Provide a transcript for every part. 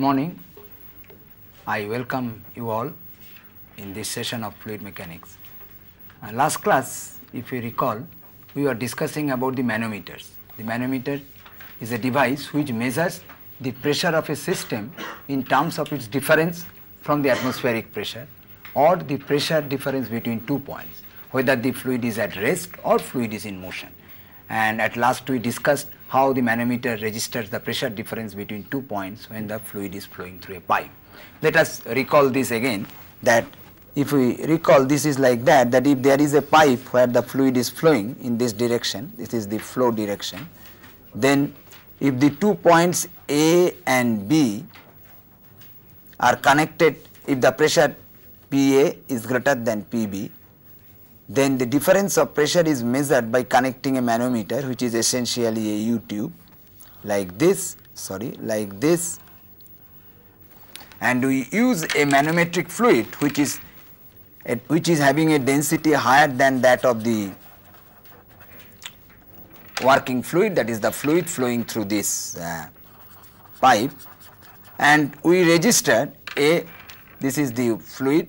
morning. I welcome you all in this session of fluid mechanics. Last class, if you recall, we were discussing about the manometers. The manometer is a device which measures the pressure of a system in terms of its difference from the atmospheric pressure or the pressure difference between 2 points, whether the fluid is at rest or fluid is in motion. And at last we discussed how the manometer registers the pressure difference between 2 points when the fluid is flowing through a pipe. Let us recall this again, that if we recall, this is like that if there is a pipe where the fluid is flowing in this direction, this is the flow direction, then if the 2 points A and B are connected, if the pressure PA is greater than PB, then the difference of pressure is measured by connecting a manometer, which is essentially a U tube like this, and we use a manometric fluid which is having a density higher than that of the working fluid, that is the fluid flowing through this pipe, and we registered this is the fluid,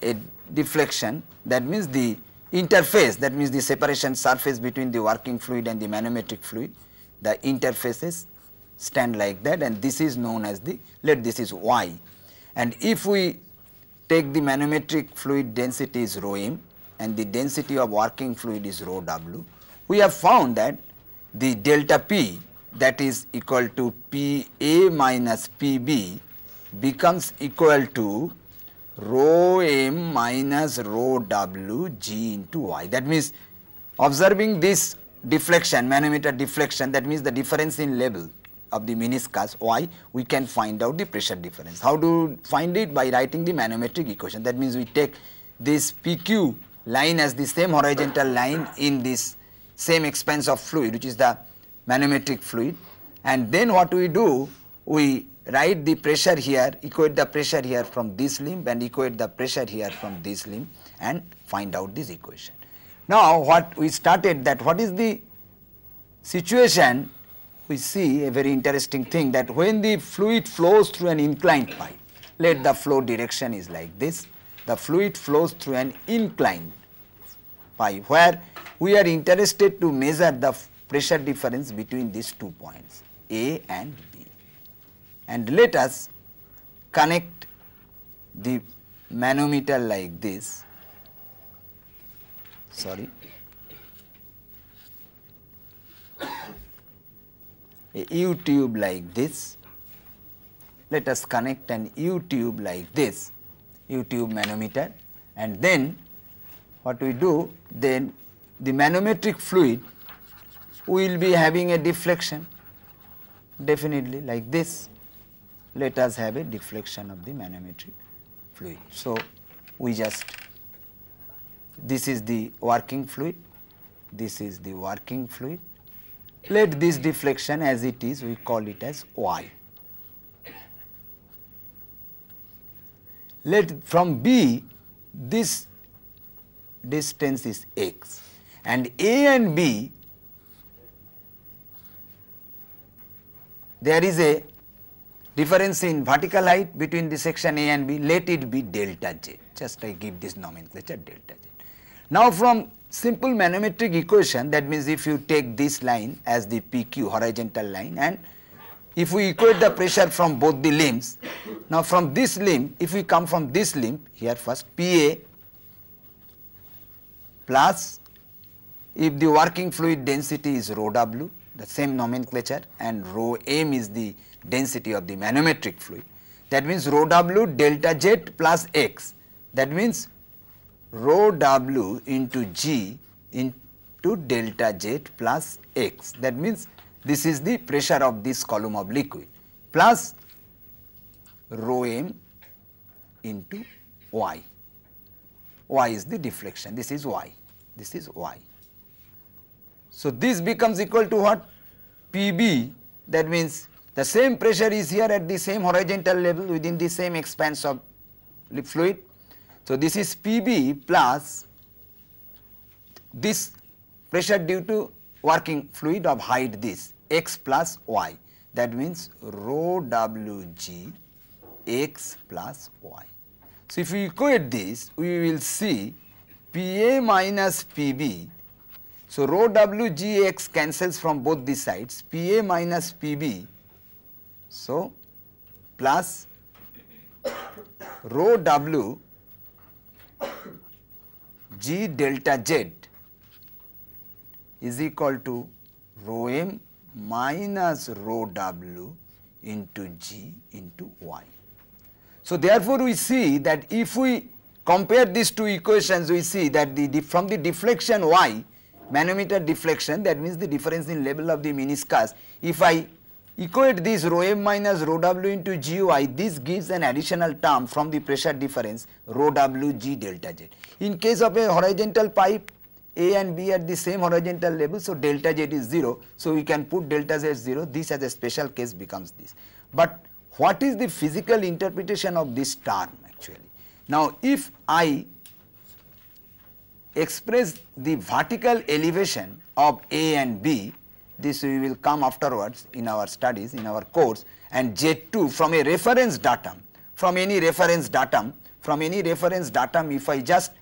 a deflection, that means the interface, that means the separation surface between the working fluid and the manometric fluid, the interfaces stand like that, and this is known as this is Y. And if we take the manometric fluid density is rho m and the density of working fluid is rho w, we have found that the delta P, that is equal to PA minus PB, becomes equal to rho m minus rho w g into y. That means, observing this deflection, manometer deflection, that means the difference in level of the meniscus y, we can find out the pressure difference. How do we find it? By writing the manometric equation. That means we take this PQ line as the same horizontal line in this same expanse of fluid, which is the manometric fluid, and then what we do, we write the pressure here, equate the pressure here from this limb and equate the pressure here from this limb and find out this equation. Now what we started, that what is the situation, we see a very interesting thing, that when the fluid flows through an inclined pipe, let the flow direction is like this, the fluid flows through an inclined pipe where we are interested to measure the pressure difference between these 2 points A and B. And let us connect the manometer like this, a U tube like this. Let us connect an U tube like this, U tube manometer, and then what we do, then the manometric fluid will be having a deflection, definitely like this. Let us have a deflection of the manometric fluid. So we just, this is the working fluid, this is the working fluid. Let this deflection as it is, we call it as Y. Let from B, this distance is x, and A and B, there is a difference in vertical height between the section A and B, let it be delta Z, just I give this nomenclature delta Z. Now from simple manometric equation, that means if you take this line as the PQ horizontal line, and if we equate the pressure from both the limbs, now from this limb, if we come from this limb here first, PA plus, if the working fluid density is rho W, the same nomenclature, and rho m is the density of the manometric fluid, that means rho W delta Z plus x, that means rho W into G into delta Z plus x, that means this is the pressure of this column of liquid, plus rho m into y. Y is the deflection, this is y, this is y. So this becomes equal to what? PB, that means the same pressure is here at the same horizontal level within the same expanse of fluid. So this is PB plus this pressure due to working fluid of height this x plus y. that means rho Wg x plus y. So, if we equate this, we will see Pa minus Pb. So, rho Wgx cancels from both the sides, Pa minus Pb, so plus rho W G delta Z is equal to rho m minus rho W into G into Y. So, therefore, we see that if we compare these two equations, we see that from the deflection y, manometer deflection, that means the difference in level of the meniscus, if I equate this rho m minus rho W into Gy, this gives an additional term from the pressure difference rho W G delta Z. In case of a horizontal pipe, A and B at the same horizontal level, so delta Z is 0, so we can put delta Z 0, this as a special case becomes this. But what is the physical interpretation of this term actually? Now, if I express the vertical elevation of A and B, this we will come afterwards in our studies, in our course, and Z2 from a reference datum, from any reference datum, if I just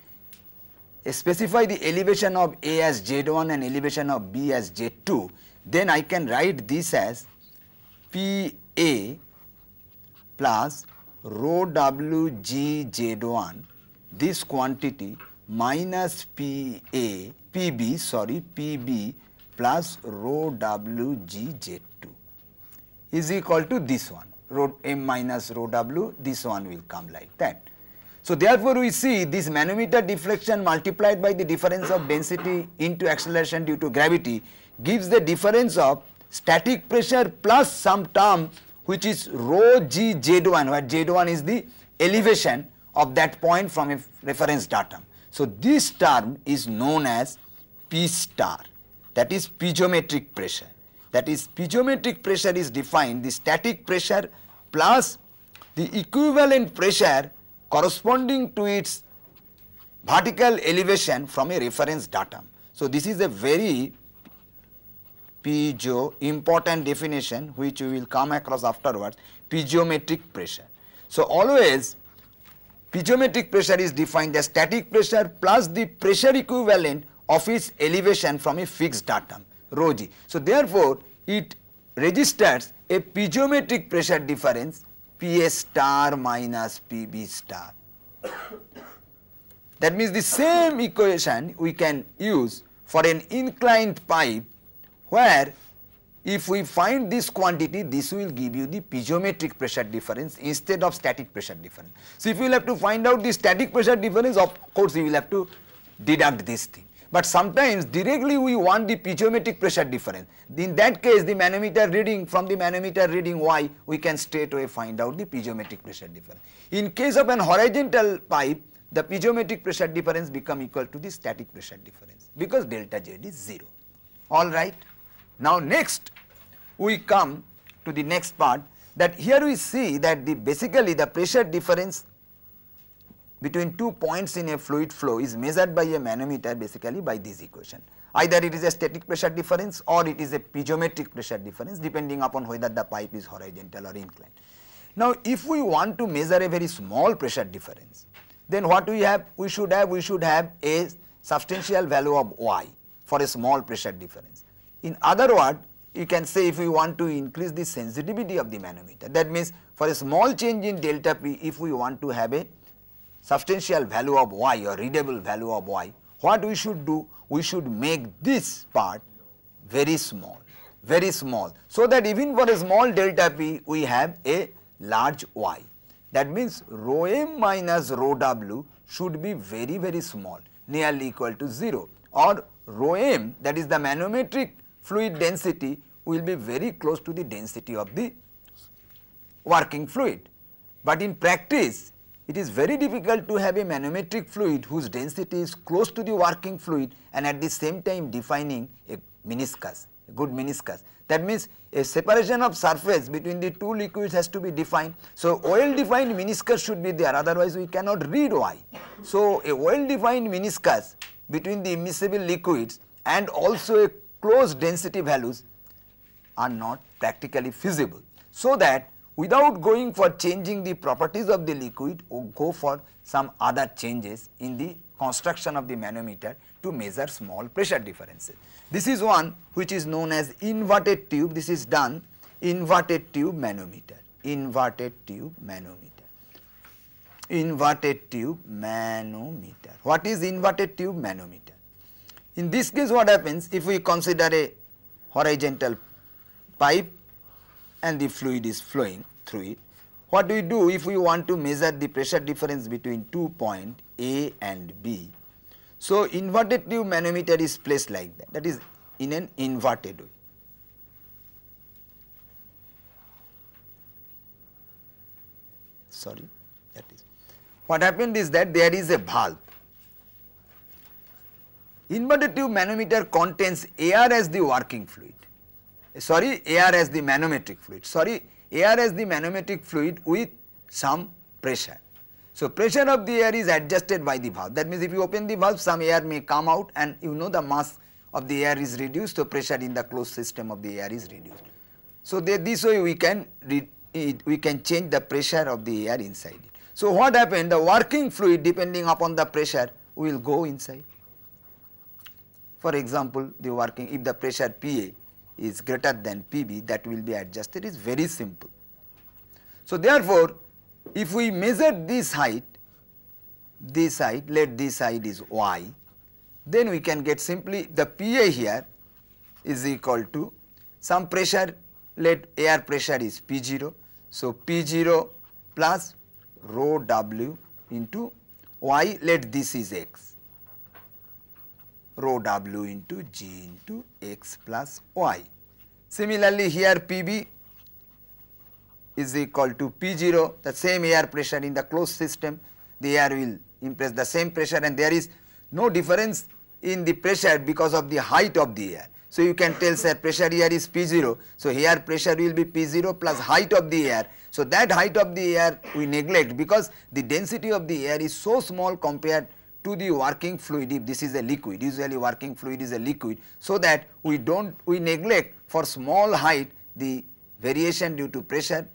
specify the elevation of A as Z1 and elevation of B as Z2, then I can write this as PA plus rho W G Z1, this quantity minus PB plus rho W G Z2 is equal to this one, rho m minus rho W, this one will come like that. So, therefore, we see this manometer deflection multiplied by the difference of density into acceleration due to gravity gives the difference of static pressure plus some term which is rho G Z1, where Z1 is the elevation of that point from a reference datum. So, this term is known as P star, that is piezometric pressure. That is, piezometric pressure is defined the static pressure plus the equivalent pressure corresponding to its vertical elevation from a reference datum. So, this is a very important definition which we will come across afterwards, piezometric pressure. So, always piezometric pressure is defined as static pressure plus the pressure equivalent of its elevation from a fixed datum, rho g. So, therefore, it registers a piezometric pressure difference Pa star minus Pb star. That means the same equation we can use for an inclined pipe, where if we find this quantity, this will give you the piezometric pressure difference instead of static pressure difference. So, if you will have to find out the static pressure difference, of course, you will have to deduct this thing. But sometimes directly we want the piezometric pressure difference. In that case, the manometer reading, from the manometer reading Y, we can straight away find out the piezometric pressure difference. In case of an horizontal pipe, the piezometric pressure difference become equal to the static pressure difference because delta Z is 0. All right. Now, next we come to the next part, that here we see that basically the pressure difference between 2 points in a fluid flow is measured by a manometer basically by this equation. Either it is a static pressure difference or it is a piezometric pressure difference, depending upon whether the pipe is horizontal or inclined. Now, if we want to measure a very small pressure difference, then what we have? We should have a substantial value of Y for a small pressure difference. In other words, you can say if we want to increase the sensitivity of the manometer, that means for a small change in delta P, if we want to have a substantial value of Y or readable value of Y, what we should do? We should make this part very small, so that even for a small delta P, we have a large Y. That means rho m minus rho W should be very small, nearly equal to 0, or rho m, that is the manometric fluid density, will be very close to the density of the working fluid. But in practice, it is very difficult to have a manometric fluid whose density is close to the working fluid and at the same time defining a meniscus, a good meniscus. That means a separation of surface between the two liquids has to be defined. So, well defined meniscus should be there, otherwise we cannot read Y. So, a well defined meniscus between the immiscible liquids and also a close density values are not practically feasible. So that without going for changing the properties of the liquid, or go for some other changes in the construction of the manometer to measure small pressure differences. This is one which is known as inverted tube. This is done inverted tube manometer, inverted tube manometer, inverted tube manometer. What is inverted tube manometer? In this case what happens, if we consider a horizontal pipe and the fluid is flowing through it, what do we do if we want to measure the pressure difference between 2 points A and B? So, inverted tube manometer is placed like that, that is in an inverted way. Sorry, that is. What happened is that there is a valve. Inverted tube manometer contains air as the working fluid, air as the manometric fluid, air as the manometric fluid with some pressure. So, pressure of the air is adjusted by the valve. That means, if you open the valve, some air may come out, and you know the mass of the air is reduced, so pressure in the closed system of the air is reduced. So, this way we can change the pressure of the air inside it. So, what happened? The working fluid, depending upon the pressure, will go inside. For example, the working, if the pressure PA is greater than PB, that will be adjusted. It is very simple. So, therefore, if we measure this height, let this height is y, then we can get simply the PA here is equal to some pressure, let air pressure is P0. So, P0 plus rho W into y, let this is x, rho W into G into x plus y. Similarly, here PB is equal to P0, the same air pressure in the closed system, the air will impress the same pressure, and there is no difference in the pressure because of the height of the air. So, you can tell, sir, pressure here is P0, so here pressure will be P0 plus height of the air. So, that height of the air we neglect because the density of the air is so small compared to the working fluid. If this is a liquid, usually working fluid is a liquid, so that we neglect for small height the variation due to pressure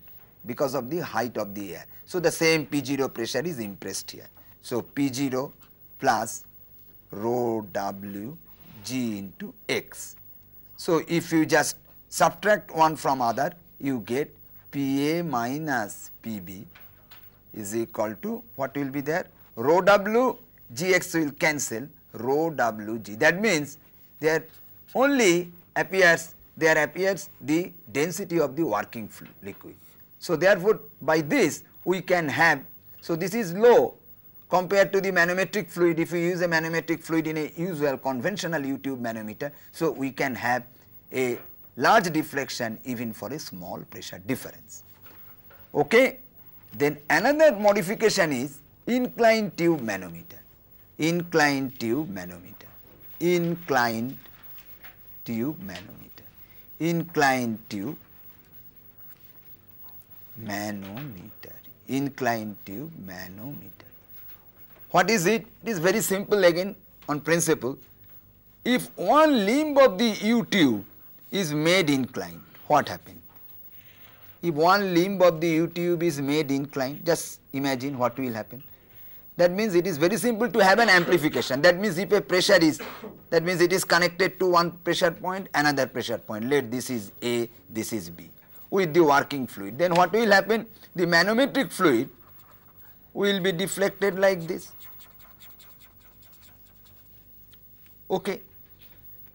because of the height of the air. So, the same P0 pressure is impressed here. So, P0 plus rho W G into x. So, if you just subtract one from other, you get PA minus PB is equal to, what will be there? Rho W Gx will cancel, rho W G. That means there appears the density of the working liquid. So, therefore, by this we can have, so this is low compared to the manometric fluid. If you use a manometric fluid in a usual conventional U-tube manometer, so we can have a large deflection even for a small pressure difference. Okay. Then another modification is inclined tube manometer, inclined tube manometer, inclined tube manometer, inclined tube manometer, inclined tube manometer. What is it? It is very simple again on principle. If one limb of the U-tube is made inclined, what happens? If one limb of the U-tube is made inclined, just imagine what will happen. That means it is very simple to have an amplification. That means if a pressure is, that means it is connected to one pressure point, another pressure point. Let this is A, this is B with the working fluid. Then what will happen? The manometric fluid will be deflected like this. Okay.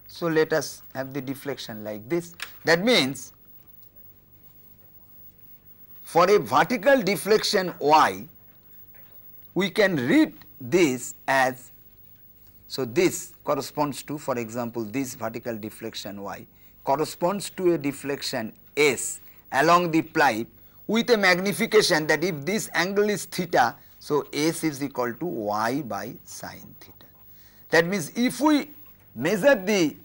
So, let us have the deflection like this. That means for a vertical deflection y, we can read this as, so this corresponds to, for example, this vertical deflection y corresponds to a deflection S along the pipe with a magnification that if this angle is theta, so S is equal to y by sin theta. That means if we measure the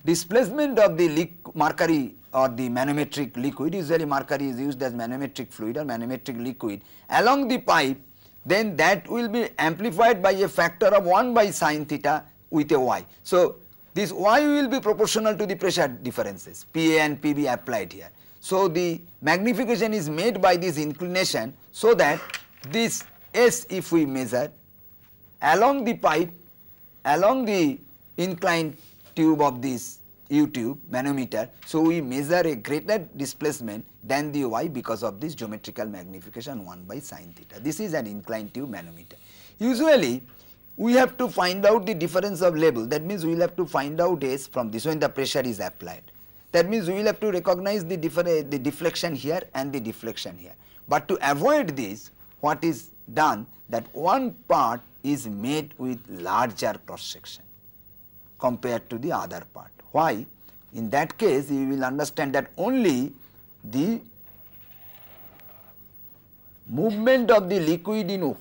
displacement of the mercury or the manometric liquid, usually mercury is used as manometric fluid or manometric liquid along the pipe, then that will be amplified by a factor of 1 by sin theta with a y. So, this y will be proportional to the pressure differences Pa and Pb applied here. So, the magnification is made by this inclination, so that this S, if we measure along the pipe, along the inclined tube of this U tube manometer, so we measure a greater displacement than the y because of this geometrical magnification 1 by sin theta. This is an inclined tube manometer. Usually we have to find out the difference of level, that means we will have to find out S from this when the pressure is applied. That means we will have to recognize the deflection here and the deflection here. But to avoid this, what is done, that one part is made with larger cross section compared to the other part. Why? In that case you will understand that only the movement of the liquid in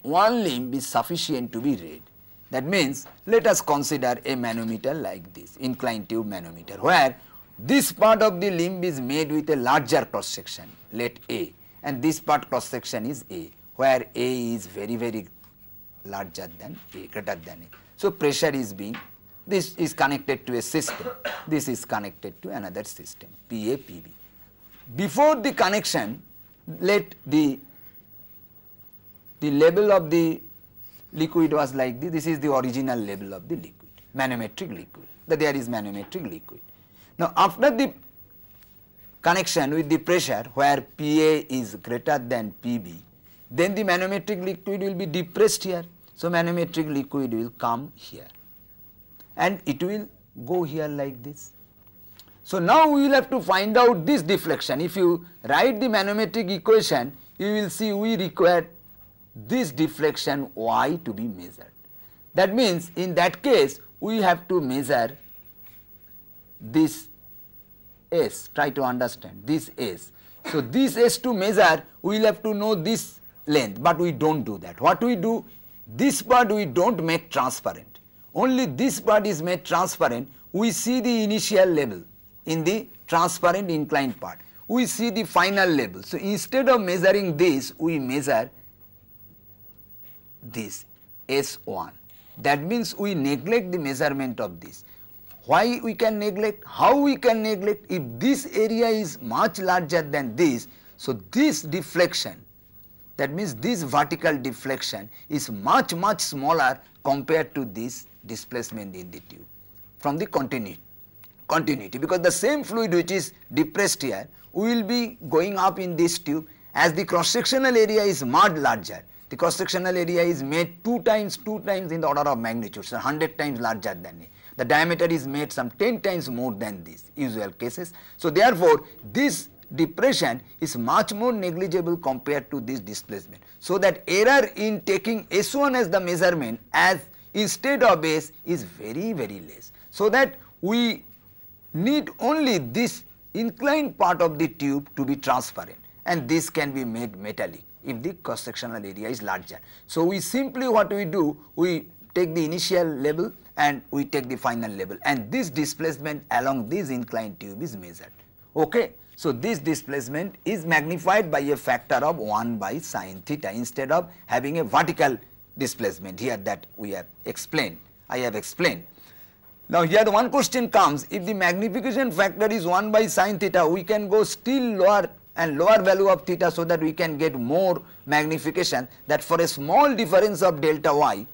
one limb is sufficient to be read. That means let us consider a manometer like this, inclined tube manometer, where this part of the limb is made with a larger cross section, let A, and this part cross section is A, where A is very larger than A, greater than A. So pressure is being, this is connected to a system, this is connected to another system, Pa, Pb. Before the connection, let the level of the liquid was like this is the original level of the liquid, manometric liquid, there is manometric liquid. Now after the connection with the pressure where Pa is greater than Pb, then the manometric liquid will be depressed here. So manometric liquid will come here and it will go here like this. So now we will have to find out this deflection. If you write the manometric equation, you will see we require this deflection y to be measured. That means in that case we have to measure this S, try to understand this S. So this S to measure, we will have to know this length, but we do not do that. What we do, this part we do not make transparent, only this part is made transparent. We see the initial level in the transparent inclined part, we see the final level. So instead of measuring this, we measure this S1. That means we neglect the measurement of this. Why we can neglect? How we can neglect? If this area is much larger than this, so this deflection, that means this vertical deflection is much smaller compared to this displacement in the tube from the continuity, because the same fluid which is depressed here will be going up in this tube as the cross sectional area is much larger. The cross sectional area is made two times in the order of magnitude, so 100 times larger than it. The diameter is made some 10 times more than these usual cases. So therefore this depression is much more negligible compared to this displacement. So that error in taking S1 as the measurement as instead of S is very less. So that we need only this inclined part of the tube to be transparent, and this can be made metallic if the cross sectional area is larger. So we simply what we do, we take the initial level and we take the final level, and this displacement along this inclined tube is measured. Okay. So this displacement is magnified by a factor of 1 by sin theta instead of having a vertical displacement here that we have explained, I have explained. Now here the one question comes, if the magnification factor is 1 by sin theta, we can go still lower and lower value of theta so that we can get more magnification, that for a small difference of delta y,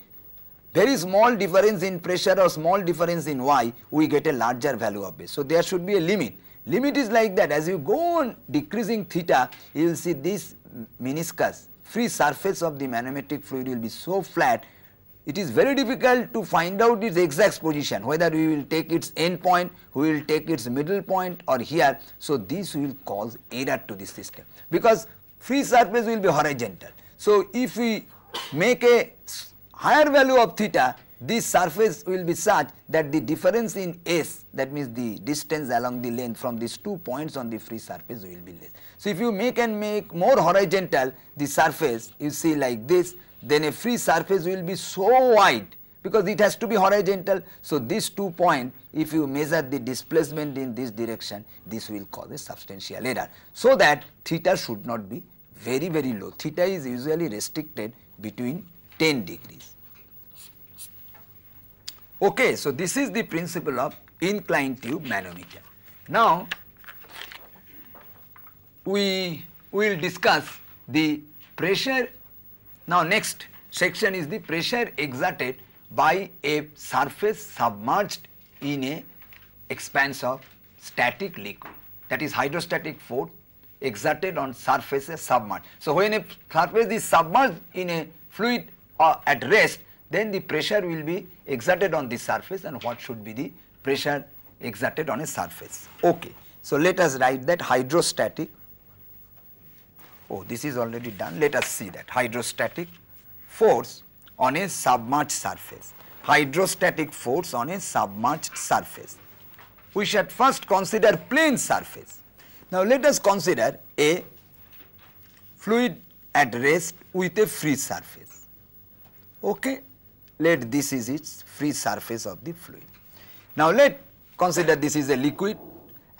very small difference in pressure or small difference in y, we get a larger value of S. So there should be a limit. Limit is like that, as you go on decreasing theta, you will see this meniscus, free surface of the manometric fluid will be so flat, it is very difficult to find out its exact position, whether we will take its end point, we will take its middle point or here. So this will cause error to the system, because free surface will be horizontal. So if we make a higher value of theta, this surface will be such that the difference in S, that means the distance along the length from these 2 points on the free surface will be less. So if you make more horizontal the surface, you see like this, then a free surface will be so wide because it has to be horizontal. So these 2 points, if you measure the displacement in this direction, this will cause a substantial error. So that theta should not be very low. Theta is usually restricted between 10 degrees. Okay, so this is the principle of inclined tube manometer. Now, we will discuss the pressure. Now, next section is the pressure exerted by a surface submerged in a expanse of static liquid, that is hydrostatic force exerted on surfaces submerged. So, when a surface is submerged in a fluid at rest, then the pressure will be exerted on the surface, and what should be the pressure exerted on a surface. Okay. So, let us write that hydrostatic, oh this is already done, let us see that hydrostatic force on a submerged surface, hydrostatic force on a submerged surface. We should first consider plane surface. Now, let us consider a fluid at rest with a free surface. Okay. Let this is its free surface of the fluid. Now, let consider this is a liquid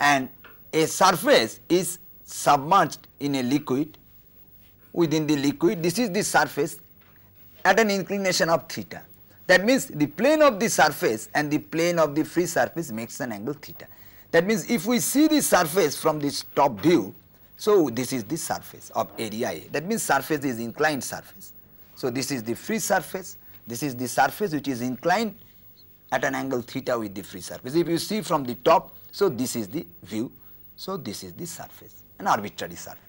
and a surface is submerged in a liquid. Within the liquid, this is the surface at an inclination of theta. That means the plane of the surface and the plane of the free surface makes an angle theta. That means if we see the surface from this top view, so this is the surface of area A. That means surface is inclined surface. So, this is the free surface. This is the surface which is inclined at an angle theta with the free surface. If you see from the top, so this is the view, so this is the surface, an arbitrary surface.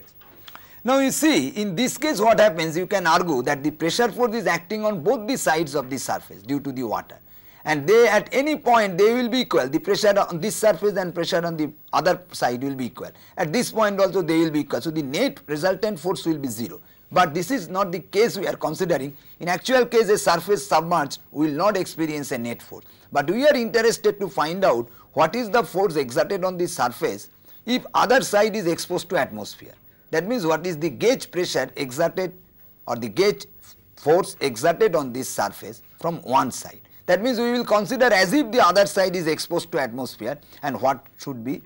Now, you see in this case what happens, you can argue that the pressure force is acting on both the sides of the surface due to the water, and they at any point they will be equal. The pressure on this surface and pressure on the other side will be equal. At this point also they will be equal. So, the net resultant force will be 0. But this is not the case we are considering. In actual case, a surface submerged will not experience a net force. But we are interested to find out what is the force exerted on the surface if other side is exposed to atmosphere. That means what is the gauge pressure exerted or the gauge force exerted on this surface from one side. That means we will consider as if the other side is exposed to atmosphere, and what could be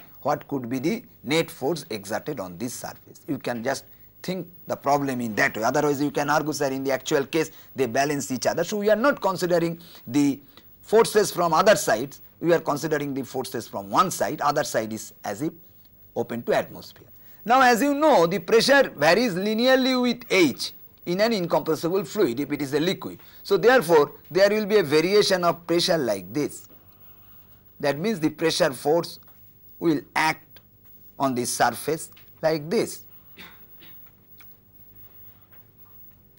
the net force exerted on this surface. You can just think the problem in that way, otherwise you can argue, sir, in the actual case they balance each other. So, we are not considering the forces from other sides, we are considering the forces from one side, other side is as if open to atmosphere. Now, as you know, the pressure varies linearly with H in an incompressible fluid if it is a liquid. So, therefore, there will be a variation of pressure like this. That means the pressure force will act on the surface like this.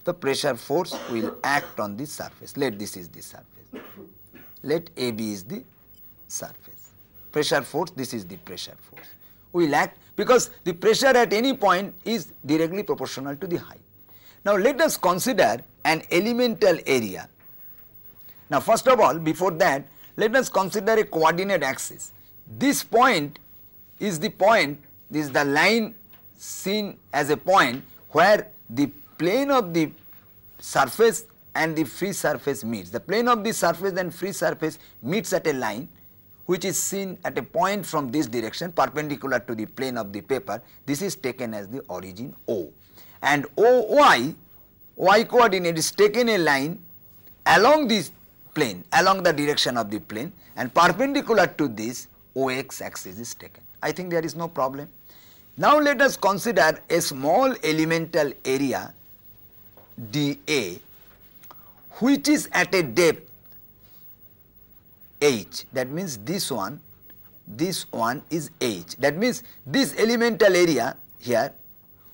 The pressure force will act on the surface. Let this is the surface. Let AB is the surface. Pressure force, this is the pressure force. Will act because the pressure at any point is directly proportional to the height. Now, let us consider an elemental area. Now, first of all, before that, let us consider a coordinate axis. This point is the point, this is the line seen as a point where the plane of the surface and the free surface meets. The plane of the surface and free surface meets at a line which is seen at a point from this direction perpendicular to the plane of the paper. This is taken as the origin O, and OY, y coordinate is taken a line along this plane, along the direction of the plane, and perpendicular to this OX axis is taken. I think there is no problem. Now, let us consider a small elemental area dA which is at a depth H. That means this one is H. That means this elemental area here,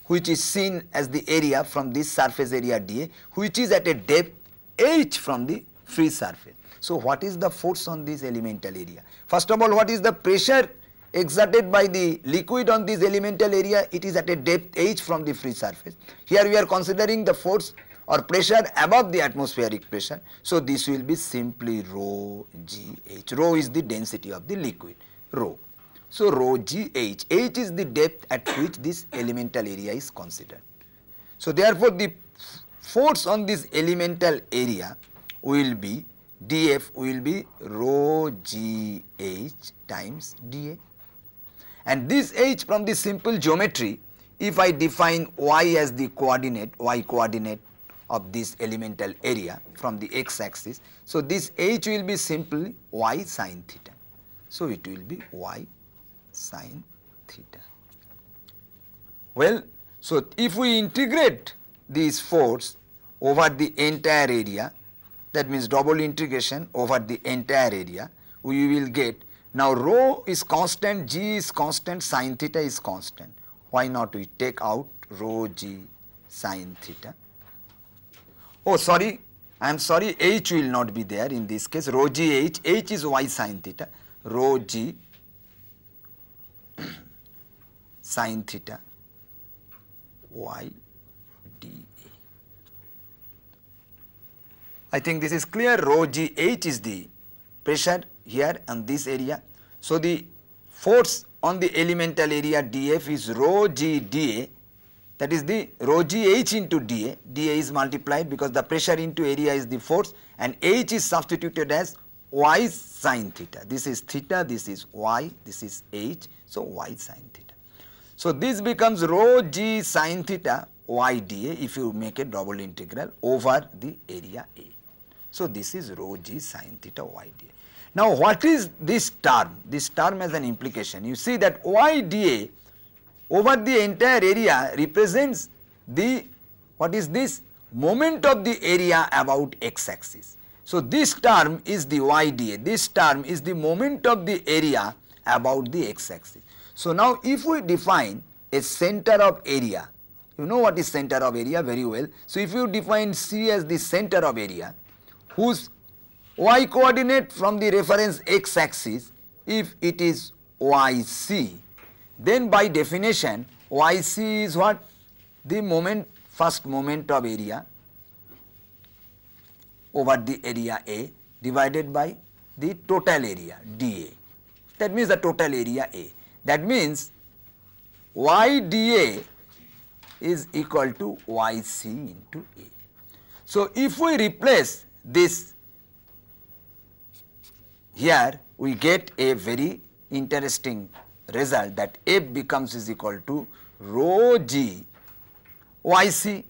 which is seen as the area from this surface area dA, which is at a depth H from the free surface. So, what is the force on this elemental area? First of all, what is the pressure exerted by the liquid on this elemental area? It is at a depth H from the free surface. Here we are considering the force or pressure above the atmospheric pressure. So, this will be simply rho GH. Rho is the density of the liquid, rho. So, rho GH. H is the depth at which this elemental area is considered. So, therefore, the force on this elemental area will be dF will be rho GH times dA. And this H from the simple geometry, if I define y as the coordinate, y coordinate of this elemental area from the x axis. So, this h will be simply y sin theta. So, it will be y sin theta. Well, so if we integrate this force over the entire area, that means double integration over the entire area, we will get, now rho is constant, g is constant, sin theta is constant. Why not we take out rho g sin theta? Oh sorry, I am sorry, h will not be there in this case, rho g h, h is y sin theta, rho g sin theta y dA. I think this is clear. Rho g h is the pressure here on this area. So, the force on the elemental area dF is rho g dA, that is the rho g h into dA. dA is multiplied because the pressure into area is the force, and h is substituted as y sin theta. This is theta, this is y, this is h, so y sin theta. So, this becomes rho g sin theta y dA if you make a double integral over the area A. So, this is rho g sin theta y dA. Now, what is this term? This term has an implication. You see that y dA over the entire area represents the, what is this? Moment of the area about x axis. So, this term is the y dA, this term is the moment of the area about the x axis. So, now if we define a center of area, you know what is center of area very well. So, if you define C as the center of area, whose y coordinate from the reference x axis, if it is yc, then by definition yc is what? The moment, first moment of area over the area A divided by the total area dA. That means the total area A. That means y dA is equal to yc into A. So, if we replace this here, we get a very interesting result, that F becomes is equal to rho g yc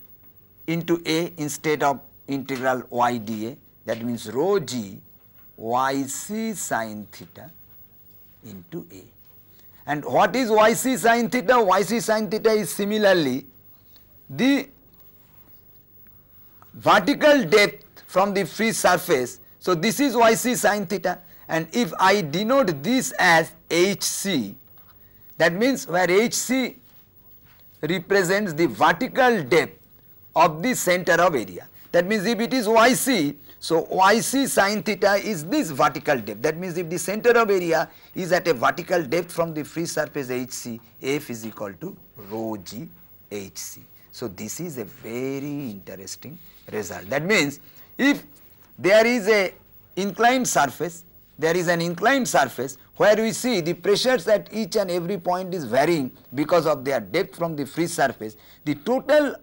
into A instead of integral y dA. That means rho g yc sin theta into A. And what is yc sin theta? Yc sin theta is similarly the vertical depth from the free surface. So, this is yc sin theta, and if I denote this as hc, that means where hc represents the vertical depth of the center of area. That means if it is yc, so yc sin theta is this vertical depth. That means if the center of area is at a vertical depth from the free surface hc, F is equal to rho g hc. So, this is a very interesting result. That means if there is a inclined surface, there is an inclined surface where we see the pressures at each and every point is varying because of their depth from the free surface, the total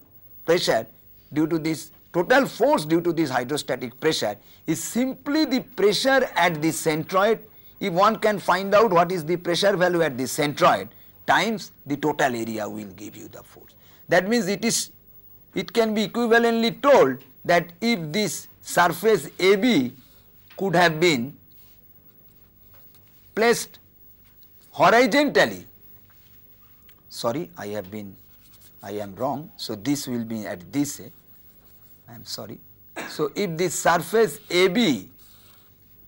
pressure due to this, total force due to this hydrostatic pressure is simply the pressure at the centroid. If one can find out what is the pressure value at the centroid times the total area will give you the force. That means it can be equivalently told that if this surface AB could have been placed horizontally, sorry, I am wrong. So, this will be at this, I am sorry. So, if this surface AB,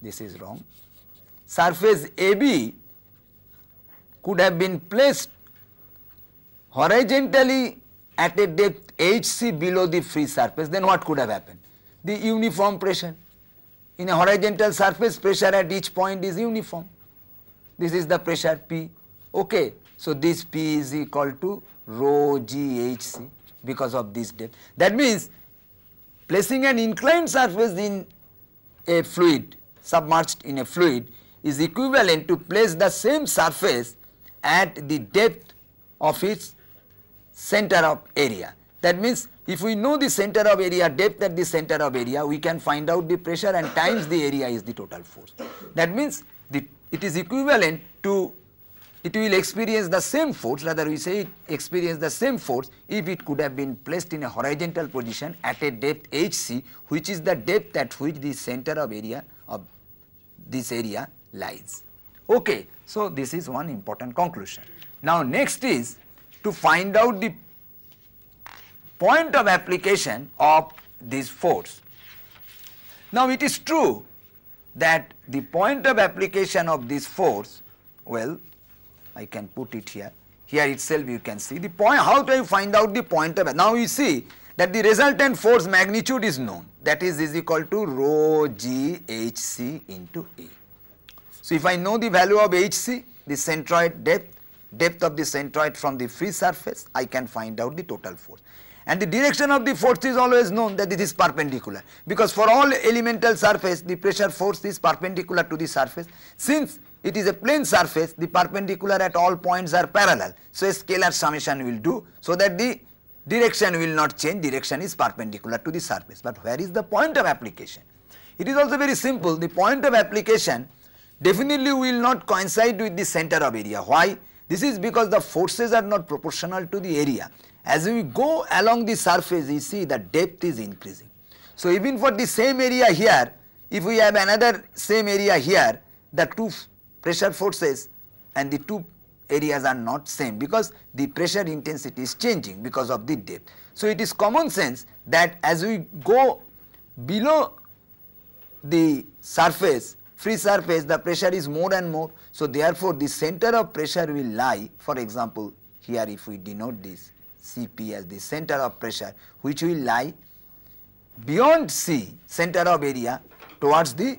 this is wrong, surface AB could have been placed horizontally at a depth hc below the free surface, then what could have happened? The uniform pressure. In a horizontal surface, pressure at each point is uniform. This is the pressure P. Okay. So, this P is equal to rho g hc because of this depth. That means placing an inclined surface in a fluid, submerged in a fluid, is equivalent to place the same surface at the depth of its center of area. That means if we know the center of area, depth at the center of area, we can find out the pressure, and times the area is the total force. That means it is equivalent to it will experience the same force, rather we say it experience the same force if it could have been placed in a horizontal position at a depth hc, which is the depth at which the center of area of this area lies. Okay. So, this is one important conclusion. Now, next is to find out the point of application of this force. Now, it is true that the point of application of this force, well, I can put it here. Here itself you can see the point. How do I find out the point of? Now, you see that the resultant force magnitude is known, that is equal to rho g hc into A. So, if I know the value of hc, the centroid depth of the centroid from the free surface, I can find out the total force. And the direction of the force is always known, that it is perpendicular, because for all elemental surface the pressure force is perpendicular to the surface. Since it is a plane surface, the perpendicular at all points are parallel. So, a scalar summation will do, so that the direction will not change, direction is perpendicular to the surface. But where is the point of application? It is also very simple. The point of application definitely will not coincide with the center of area. Why? This is because the forces are not proportional to the area. As we go along the surface, you see the depth is increasing. So, even for the same area here, if we have another same area here, the two pressure forces and the two areas are not same, because the pressure intensity is changing because of the depth. So, it is common sense that as we go below the surface, free surface, the pressure is more and more. So, therefore, the center of pressure will lie, for example, here if we denote this Cp as the center of pressure, which will lie beyond C, center of area, towards the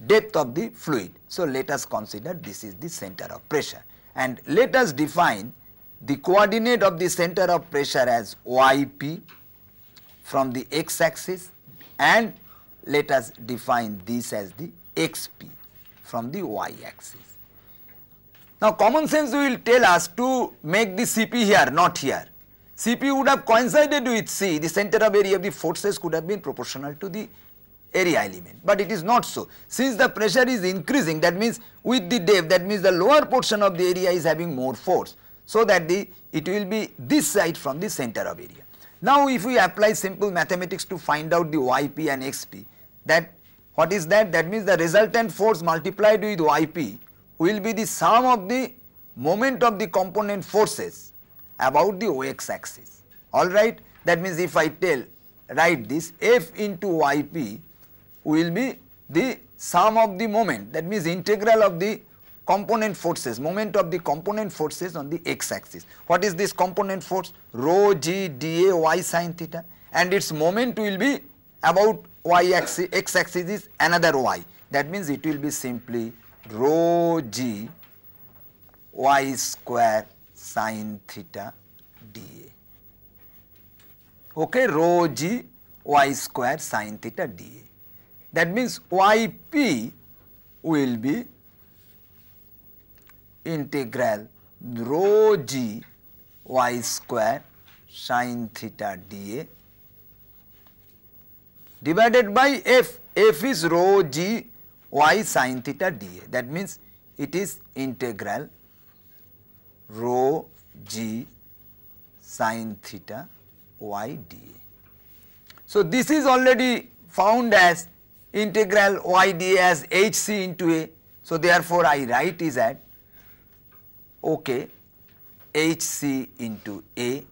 depth of the fluid. So, let us consider this is the center of pressure, and let us define the coordinate of the center of pressure as yp from the x axis, and let us define this as the xp from the y axis. Now, common sense will tell us to make the Cp here, not here. Cp would have coincided with C, the center of area of the forces could have been proportional to the area element, but it is not so. Since the pressure is increasing, that means with the depth, that means the lower portion of the area is having more force, so that it will be this side from the center of area. Now, if we apply simple mathematics to find out the yp and xp, that what is that? That means the resultant force multiplied with yp will be the sum of the moment of the component forces about the x axis. Alright, that means if I write this, F into yp will be the sum of the moment, that means integral of the component forces, moment of the component forces on the x axis. What is this component force? Rho g dA y sin theta, and its moment will be about y axis, x axis is another y. That means it will be simply rho g y square sin theta dA. Okay, rho g y square sin theta dA. That means yp will be integral rho g y square sin theta dA divided by f. F is rho g y sin theta dA. That means it is integral rho g sin theta y dA. So, this is already found as integral y dA as hc into A. So, therefore, I write is at okay hc into A,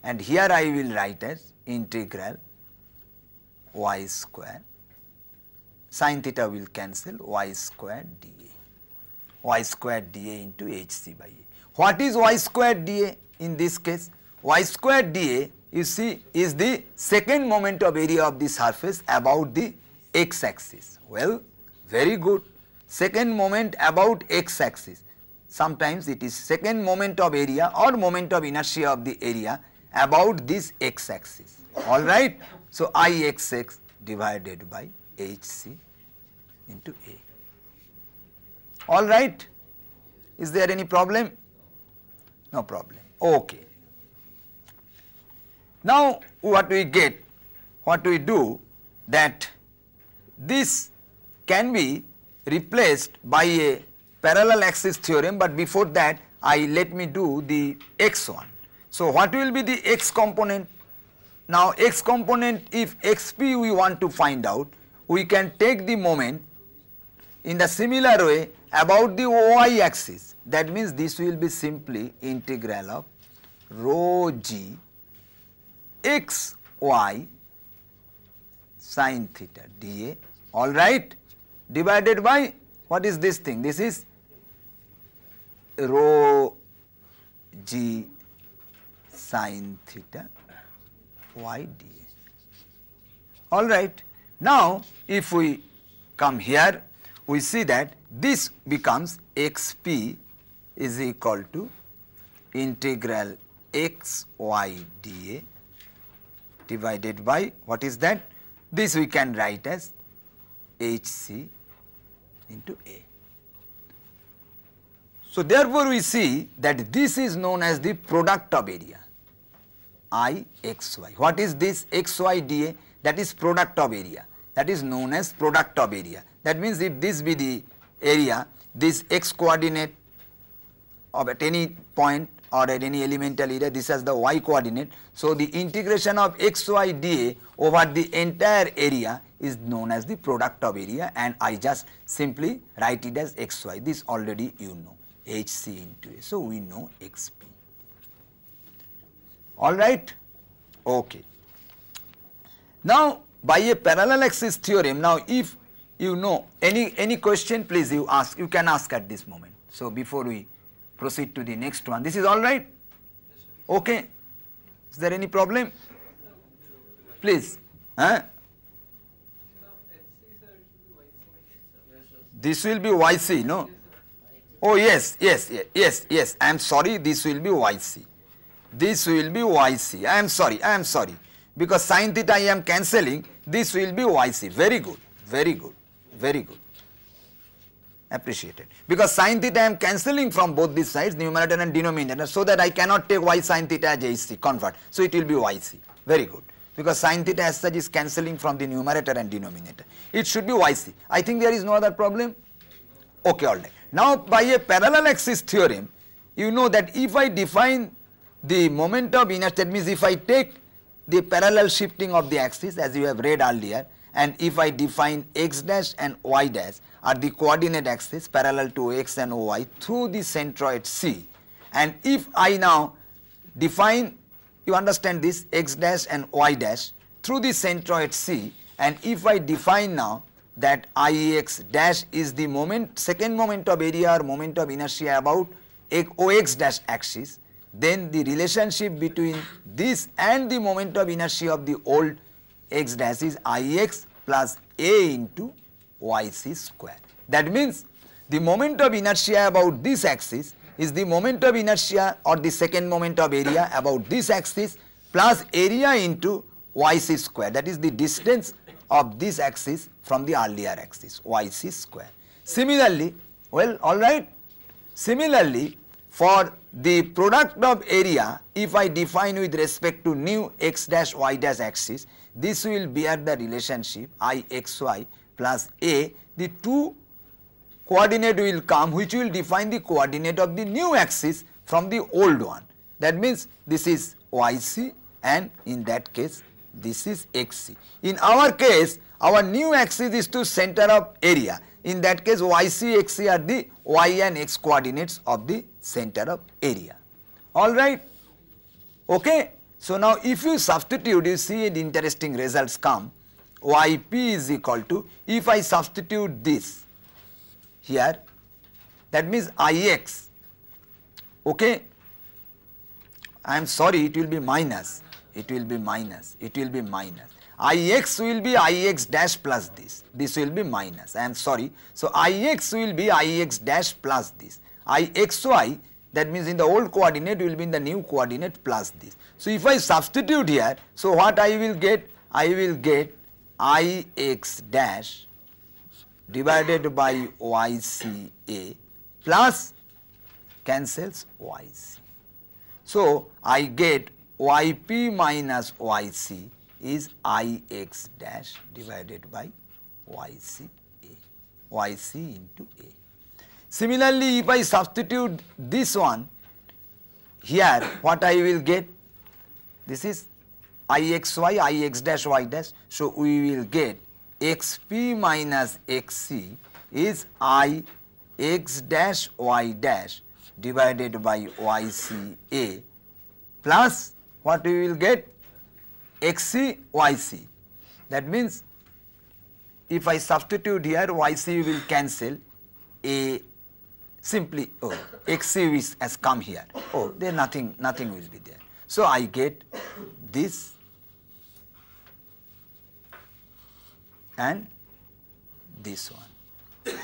and here I will write as integral y square, sin theta will cancel, y square dA into hc by A. What is y square dA in this case? Y square dA, you see, is the second moment of area of the surface about the x axis. Well, very good. Second moment about x axis. Sometimes it is second moment of area or moment of inertia of the area about this x axis. Alright. So, Ixx divided by hc into A. Alright. Is there any problem? No problem. Okay. Now, what we get, what we do, that this can be replaced by a parallel axis theorem, but before that let me do the x one. So what will be the x component? Now x component, if xp we want to find out, we can take the moment in the similar way about the y axis. That means this will be simply integral of rho g x y sin theta dA, all right, divided by what is this thing? This is rho g sin theta y dA. All right. Now, if we come here, we see that this becomes xp is equal to integral x y dA divided by what is that? This we can write as hc into A. So therefore we see that this is known as the product of area I x y. What is this x y dA? That is product of area. That is known as product of area. That means if this be the area, this x coordinate of at any point or at any elemental area, this has the y coordinate. So the integration of x y dA over the entire area is known as the product of area, and I just simply write it as x y. This already you know, hc into A. So we know xp. All right. Okay. Now by a parallel axis theorem, now if you know any question, please you ask, you can ask at this moment. So before we proceed to the next one, this is all right? Okay. Is there any problem? Please. Huh? This will be yc, no? Oh yes, yes, yes, yes, yes. I am sorry, this will be yc. This will be yc. I am sorry. Because sin theta I am cancelling, this will be yc. Very good, very good, very good. Appreciated. Because sin theta I am cancelling from both these sides, numerator and denominator, so that I cannot take y sin theta as hc, convert. So it will be yc. Very good. Because sin theta as such is cancelling from the numerator and denominator. It should be yc. I think there is no other problem. Okay, all right. Now by a parallel axis theorem, you know that if I define the moment of inertia, that means if I take the parallel shifting of the axis as you have read earlier, and if I define x dash and y dash are the coordinate axis parallel to x and y through the centroid C, and if I now define, you understand this, x dash and y dash through the centroid C, and if I define now that Ix dash is the moment, second moment of area or moment of inertia about Ox dash axis, then the relationship between this and the moment of inertia of the old x dash is Ix plus A into Yc square. That means the moment of inertia about this axis is the moment of inertia or the second moment of area about this axis plus area into Yc square. That is the distance of this axis from the earlier axis, Yc square. Similarly, well, all right. Similarly, for the product of area, if I define with respect to new x dash y dash axis, this will bear the relationship Ixy plus A. The two coordinate will come which will define the coordinate of the new axis from the old one. That means this is Yc and in that case this is Xc. In our case, our new axis is to center of area. In that case, Yc, Xc are the y and x coordinates of the center of area. All right. Okay. So now if you substitute, you see the interesting results come. Yp is equal to, if I substitute this here, that means Ix. Okay. I am sorry, it will be minus. It will be minus. It will be minus. Ix will be Ix dash plus this. This will be minus. I am sorry. So Ix will be Ix dash plus this. Ixy, that means in the old coordinate will be in the new coordinate plus this. So if I substitute here, so what I will get? I will get Ix dash divided by Yca plus cancels Yc. So I get Yp minus Yc is Ix dash divided by Yc into A. Similarly, if I substitute this one here, what I will get? This is Ixy, Ix dash y dash. So we will get xp minus xc is Ix dash y dash divided by yca plus what we will get? Xc yc. That means if I substitute here, yc will cancel, a simply xc has come here. Oh, there nothing will be there. So I get this and this one.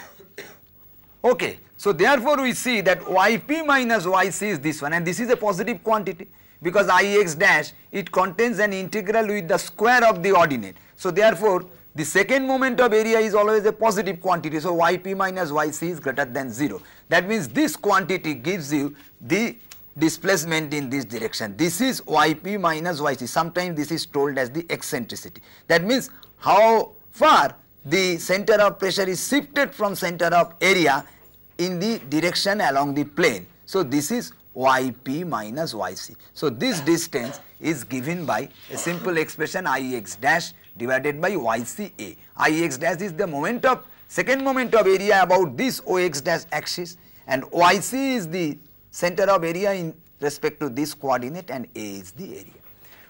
Okay, so therefore we see that yp minus yc is this one, and this is a positive quantity because Ix dash, it contains an integral with the square of the ordinate. So therefore the second moment of area is always a positive quantity. So yp minus yc is greater than 0. That means this quantity gives you the displacement in this direction. This is yp minus yc. Sometimes this is told as the eccentricity. That means how far the center of pressure is shifted from center of area in the direction along the plane. So this is yp minus yc. So this distance is given by a simple expression Ix dash divided by yca. Ix dash is the second moment of area about this Ox dash axis, and yc is the center of area in respect to this coordinate, and a is the area.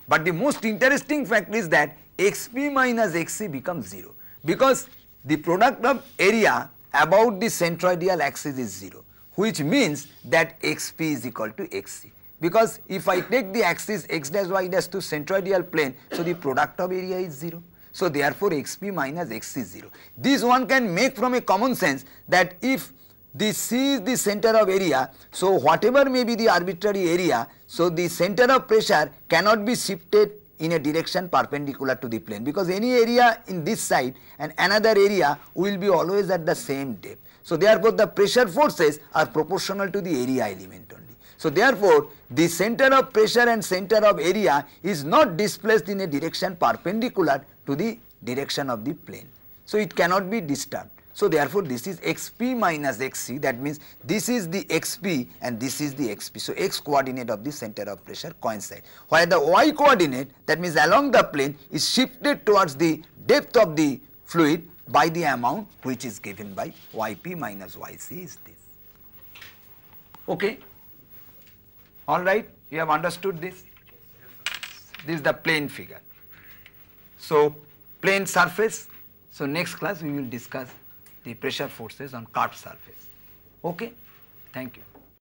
But the most interesting fact is that xp minus xc becomes 0 because the product of area about the centroidal axis is 0, which means that xp is equal to xc. Because if I take the axis x dash y dash to centroidal plane, so the product of area is 0. So therefore xp minus xc is 0. This one can make from a common sense that if this C is the center of area, so whatever may be the arbitrary area, so the center of pressure cannot be shifted in a direction perpendicular to the plane, because any area in this side and another area will be always at the same depth. So therefore the pressure forces are proportional to the area element only. So therefore the center of pressure and center of area is not displaced in a direction perpendicular to the direction of the plane. So it cannot be disturbed. So therefore this is xp minus xc, that means this is the xp and this is the xp. So x coordinate of the center of pressure coincide, while the y coordinate, that means along the plane, is shifted towards the depth of the fluid by the amount which is given by yp minus yc is this. Okay, all right, you have understood this? This is the plane figure. So plane surface. So next class we will discuss the pressure forces on curved surface. Okay, thank you.